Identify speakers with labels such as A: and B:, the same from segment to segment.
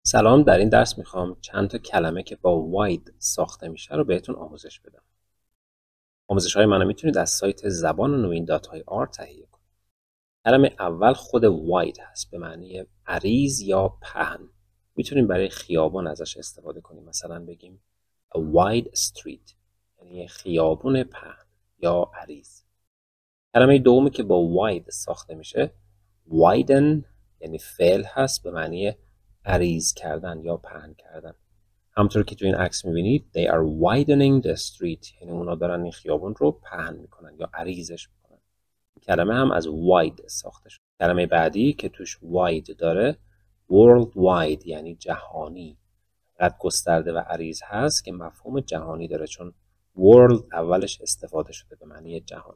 A: سلام، در این درس میخوام چند تا کلمه که با wide ساخته میشه رو بهتون آموزش بدم. آموزش های منو میتونید از سایت زبان نوین .ir تهیه کنید. کلمه اول خود wide هست به معنی عریض یا پهن. میتونیم برای خیابان ازش استفاده کنیم. مثلا بگیم a wide street یعنی خیابون پهن یا عریض. کلمه دومی که با wide ساخته میشه widen یعنی فعل هست به معنی عریض کردن یا پهن کردن. همطور که تو این عکس میبینید they are widening the street یعنی اونا دارن این خیابون رو پهن میکنن یا عریضش میکنن. کلمه هم از wide ساخته شده. کلمه بعدی که توش wide داره worldwide یعنی جهانی. قد گسترده و عریض هست که مفهوم جهانی داره چون world اولش استفاده شده به معنی جهان.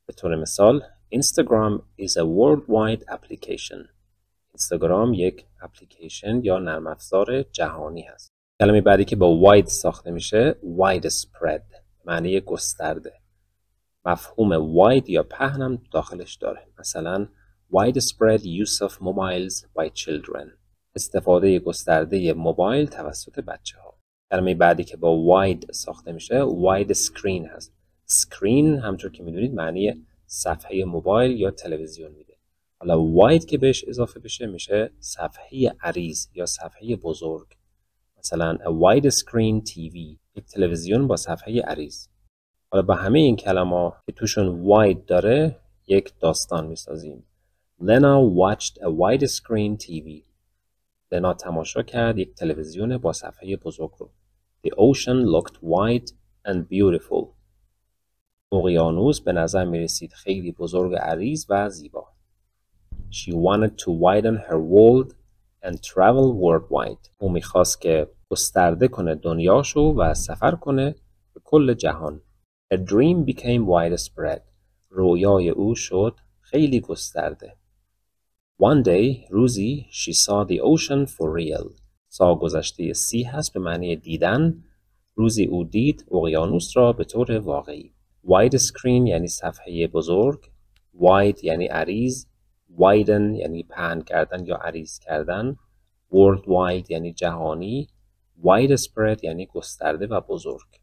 A: به طور مثال Instagram is a worldwide application. اینستاگرام یک اپلیکیشن یا نرم افزار جهانی هست. کلمه بعدی که با wide ساخته میشه widespread معنی گسترده. مفهوم wide یا پهن هم داخلش داره. مثلا widespread use of mobiles by children استفاده گسترده موبایل توسط بچه ها. کلمه بعدی که با wide ساخته میشه wide screen هست. screen همطور که میدونید معنی صفحه موبایل یا تلویزیون میده. حالا wide که بهش اضافه بشه میشه صفحه عریض یا صفحه بزرگ. مثلا a wide screen TV یک تلویزیون با صفحه عریض. حالا با همه این کلمات که توشون wide داره یک داستان میسازیم. Lena watched a wide screen TV. لنا تماشا کرد یک تلویزیون با صفحه بزرگ رو. The ocean looked wide and beautiful. اقیانوس به نظر می رسید خیلی بزرگ و عریض و زیبا. She wanted to widen her world and travel worldwide. او میخواست که گسترده کنه دنیاشو و سفر کنه به کل جهان. Her dream became widespread. رویای او شد خیلی گسترده. One day, روزی, she saw the ocean for real. سا گذشته سی هست به معنی دیدن. روزی او دید اقیانوس را به طور واقعی. Wide screen یعنی صفحه بزرگ. Wide یعنی عریض. Widen یعنی پهن کردن یا عریض کردن. Worldwide یعنی جهانی. Widespread یعنی گسترده و بزرگ.